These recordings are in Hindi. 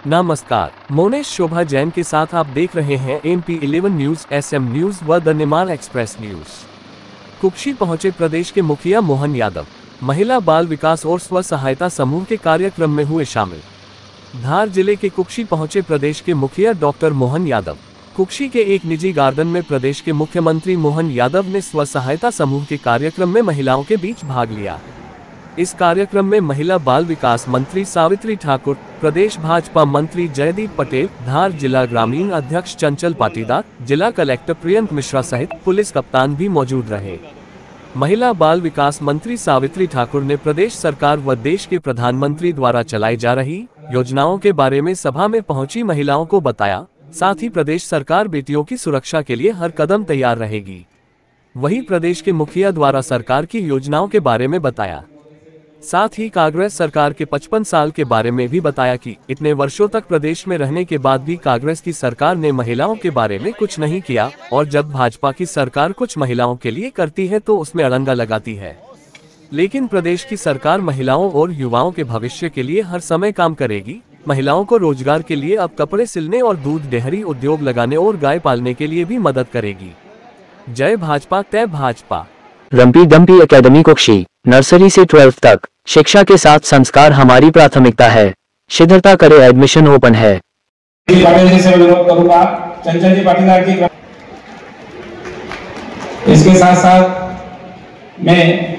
नमस्कार, मोनेश शोभा जैन के साथ आप देख रहे हैं MP11 न्यूज, SM न्यूज व the Nimar express news. Kukshi पहुंचे प्रदेश के मुखिया मोहन यादव। महिला बाल विकास और स्व सहायता समूह के कार्यक्रम में हुए शामिल। धार जिले के कुक्षी पहुंचे प्रदेश के मुखिया डॉक्टर मोहन यादव। कुक्षी के एक निजी गार्डन में प्रदेश के मुख्यमंत्री मोहन यादव ने स्व सहायता समूह के कार्यक्रम में महिलाओं के बीच भाग लिया। इस कार्यक्रम में महिला बाल विकास मंत्री सावित्री ठाकुर, प्रदेश भाजपा मंत्री जयदीप पटेल, धार जिला ग्रामीण अध्यक्ष चंचल पाटीदार, जिला कलेक्टर प्रियंक मिश्रा सहित पुलिस कप्तान भी मौजूद रहे। महिला बाल विकास मंत्री सावित्री ठाकुर ने प्रदेश सरकार व देश के प्रधानमंत्री द्वारा चलाई जा रही योजनाओं के बारे में सभा में पहुंची महिलाओं को बताया। साथ ही प्रदेश सरकार बेटियों की सुरक्षा के लिए हर कदम तैयार रहेगी। वहीं प्रदेश के मुखिया द्वारा सरकार की योजनाओं के बारे में बताया। साथ ही कांग्रेस सरकार के 55 साल के बारे में भी बताया कि इतने वर्षों तक प्रदेश में रहने के बाद भी कांग्रेस की सरकार ने महिलाओं के बारे में कुछ नहीं किया और जब भाजपा की सरकार कुछ महिलाओं के लिए करती है तो उसमें अड़ंगा लगाती है। लेकिन प्रदेश की सरकार महिलाओं और युवाओं के भविष्य के लिए हर समय काम करेगी। महिलाओं को रोजगार के लिए अब कपड़े सिलने और दूध डेयरी उद्योग लगाने और गाय पालने के लिए भी मदद करेगी। जय भाजपा, तय भाजपा। रम्पी दम्पी एकेडमी कुक्षी, नर्सरी से 12th तक शिक्षा के साथ संस्कार हमारी प्राथमिकता है। शीघ्रता करे, एडमिशन ओपन है। पाटिल जी से अनुरोध करूंगा, चंचल जी पाटीदार जी। इसके साथ साथ मैं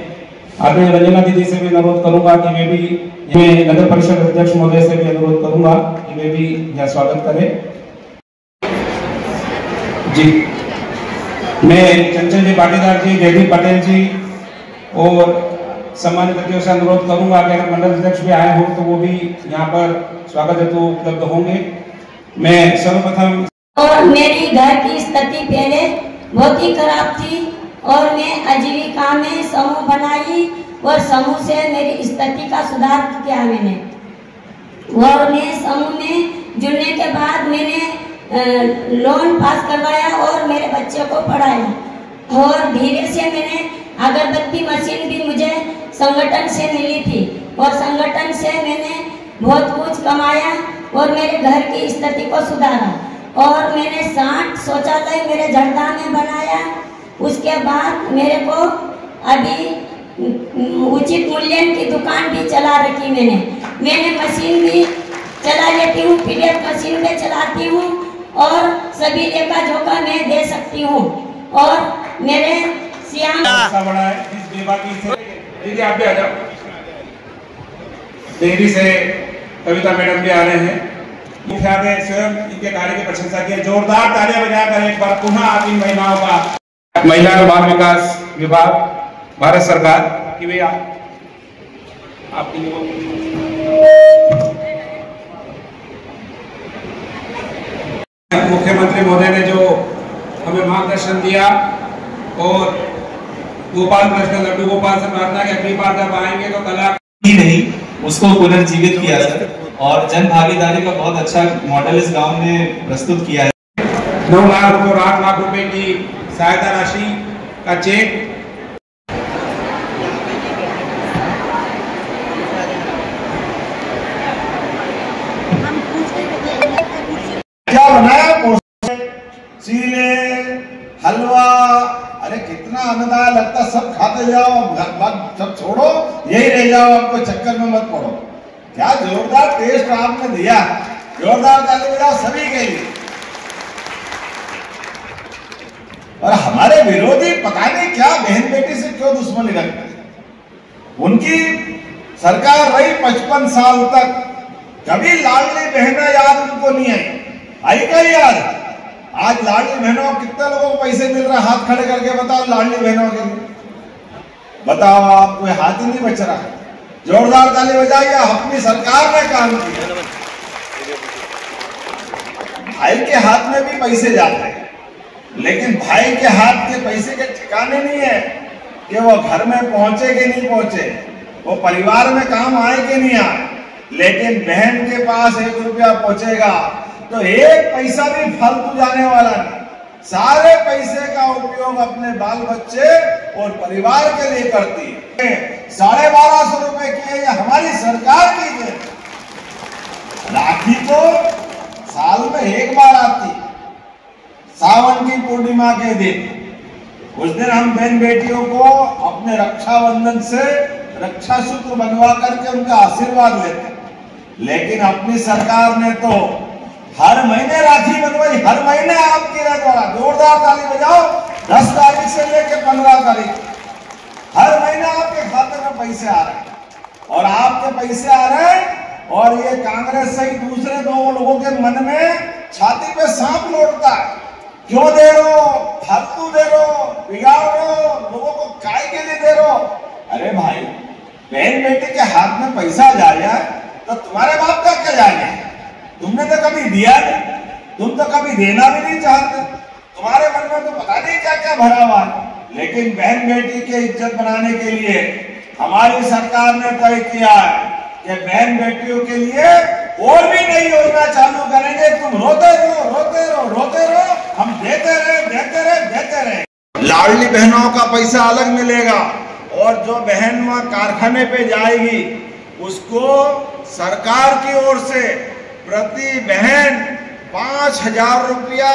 आदरणीय रंजना दीदी से भी अनुरोध करूंगा कि वे भी, नगर परिषद अध्यक्ष महोदय से भी अनुरोध करूंगा कि वे भी यह स्वागत करें। जी, मैं चंचल जी पाटीदार जी, जयदीप पटेल जी और सम्मानित अतिथियों से अनुरोध करूंगा कि अगर मंडल अध्यक्ष भी आए हो तो वो भी यहाँ पर स्वागत हेतु उपलब्ध होंगे। मैं सर्वप्रथम, और मेरी घर की स्थिति पहले बहुत ही खराब थी और मैं आजीविका में समूह बनाई और समूह से मेरी स्थिति का सुधार किया मैंने। और मैं समूह में जुड़ने के बाद मैंने लोन पास करवाया और मेरे बच्चे को पढ़ाया। और धीरे से मैंने अगरबत्ती मशीन भी मुझे संगठन से मिली थी और संगठन से मैंने बहुत कुछ कमाया और मेरे घर की स्थिति को सुधारा। और मैंने 60 शौचालय मेरे झड़दा में बनाया। उसके बाद मेरे को अभी उचित मूल्य की दुकान भी चला रखी मैंने मशीन भी चला लेती हूँ, PDF मशीन में चलाती हूँ और सभी लेखा जोखा मैं दे सकती हूँ। और मेरे श्याम बड़ा है इस बेबाकी से, दीदी आप भी आ जाओ। देहरी से कविता मैडम भी आ रहे हैं। मुखिया ने स्वयं इनके कार्य की प्रशंसा की। जोरदार तालियां बजाकर एक बार पुनः आप इन महिलाओं का, महिला और बाल विकास विभाग, भारत सरकार की भी आपकी मुख्यमंत्री महोदय ने जो हमें मार्गदर्शन दिया और गोपाल कृष्ण लड्डू गोपाल से प्रार्थना की अगली बार जब आएंगे तो कला ही नहीं उसको पुनर्जीवित किया सर। और जन भागीदारी का बहुत अच्छा मॉडल इस गांव ने प्रस्तुत किया है। 9 लाख रुपए और 8 लाख रुपए की सहायता राशि का चेक क्या बनाया, सीले हलवा, अरे कितना आनंद लगता। सब खाते जाओ, सब छोड़ो, यही रह जाओ, आपको चक्कर में मत पड़ो। क्या जोरदार टेस्ट आपने दिया, जोरदार ताली बजाओ सभी के लिए। और हमारे विरोधी पता नहीं क्या बहन बेटी से क्यों दुश्मनी रखते। उनकी सरकार रही 55 साल तक, कभी लाडली बहना याद उनको नहीं आई क्या याद? आज लाडली बहनों को कितने लोगों को पैसे मिल रहा है? हाथ खड़े करके बताओ लाडली बहनों के लिए, बताओ। आप कोई हाथ ही नहीं बच रहा। जोरदार ताली बजाइए, अपनी सरकार ने काम किया। भाई के हाथ में भी पैसे जाते हैं, लेकिन भाई के हाथ के पैसे के ठिकाने नहीं है कि वो घर में पहुंचे कि नहीं पहुंचे, वो परिवार में काम आए कि नहीं आए। लेकिन बहन के पास 1 रुपया पहुंचेगा तो 1 पैसा भी फालतू जाने वाला नहीं। सारे पैसे का उपयोग अपने बाल बच्चे और परिवार के लिए करती है। 1250 रुपए की हमारी सरकार की है। राखी तो साल में एक बार आती, सावन की पूर्णिमा के दिन। उस दिन हम बहन बेटियों को अपने रक्षाबंधन से रक्षा सूत्र बनवा करके उनका आशीर्वाद लेते। लेकिन अपनी सरकार ने तो हर महीने राखी बनवाई, हर महीने आपके द्वारा जोरदार ताली बजाओ। 10 तारीख से लेकर 15 तारीख हर महीने आपके खाते में पैसे आ रहे हैं, और आपके पैसे आ रहे हैं और ये कांग्रेस सहित दूसरे दो लोगों के मन में छाती पे सांप लौटता है। क्यों दे रहे हो, फालतू दे रहे हो, बिगाड़ रहे हो, लोगों को काय के लिए दे रहे हो? अरे भाई, बहन बेटे के हाथ में पैसा जा जाए तो तुम्हारे बाप का क्या जाएगा? तुमने तो कभी दिया नहीं, तुम तो कभी देना भी नहीं चाहते, तुम्हारे मन में तो पता नहीं क्या क्या भरा हुआ है। लेकिन बहन बेटी की इज्जत बनाने के लिए हमारी सरकार ने तय किया है कि बहन बेटियों के लिए और भी नई योजना चालू करेंगे। तुम रोते रहो, रोते रहो, रोते रहो, हम देते रहे, देते रहे, देते रहे। लाडली बहनों का पैसा अलग मिलेगा, और जो बहन वहां कारखाने पे जाएगी उसको सरकार की ओर से प्रति बहन 5,000 रुपया।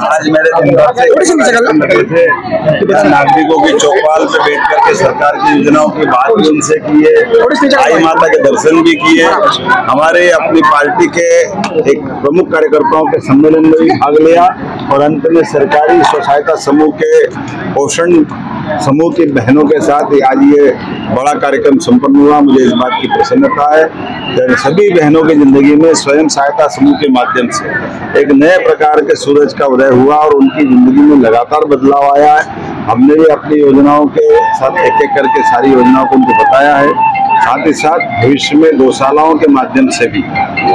आज मेरे लगे थे नागरिकों की चौपाल पे बैठ करके सरकार की योजनाओं की बात भी उनसे की है, आई माता के दर्शन भी किए। हमारे अपनी पार्टी के एक प्रमुख कार्यकर्ताओं के सम्मेलन में भी भाग लिया, और अंत में सरकारी स्व सहायता समूह के पोषण समूह की बहनों के साथ आज ये बड़ा कार्यक्रम संपन्न हुआ। मुझे इस बात की प्रसन्नता है कि सभी बहनों की जिंदगी में स्वयं सहायता समूह के माध्यम से एक नए प्रकार के सूरज का उदय हुआ, और उनकी जिंदगी में लगातार बदलाव आया है। हमने भी अपनी योजनाओं के साथ एक एक करके सारी योजनाओं को उनको बताया है। साथ ही साथ भविष्य में गौशालाओं के माध्यम से भी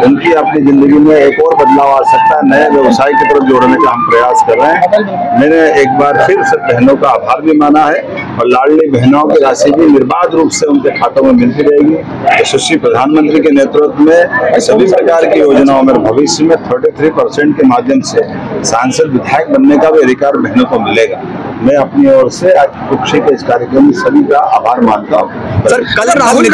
उनकी अपनी जिंदगी में एक और बदलाव आ सकता है, नए व्यवसाय की तरफ जोड़ने का हम प्रयास कर रहे हैं। मैंने एक बार फिर सब बहनों का आभार भी माना है, और लाडली बहनों की राशि भी निर्बाध रूप से उनके खातों में मिलती रहेगी। यशस्वी प्रधानमंत्री के नेतृत्व में सभी प्रकार की योजनाओं में भविष्य में 33% के माध्यम से सांसद विधायक बनने का भी अधिकार बहनों को मिलेगा। मैं अपनी ओर से आज कुक्षी के इस कार्यक्रम में सभी का आभार मानता हूँ। सर, कल राहुल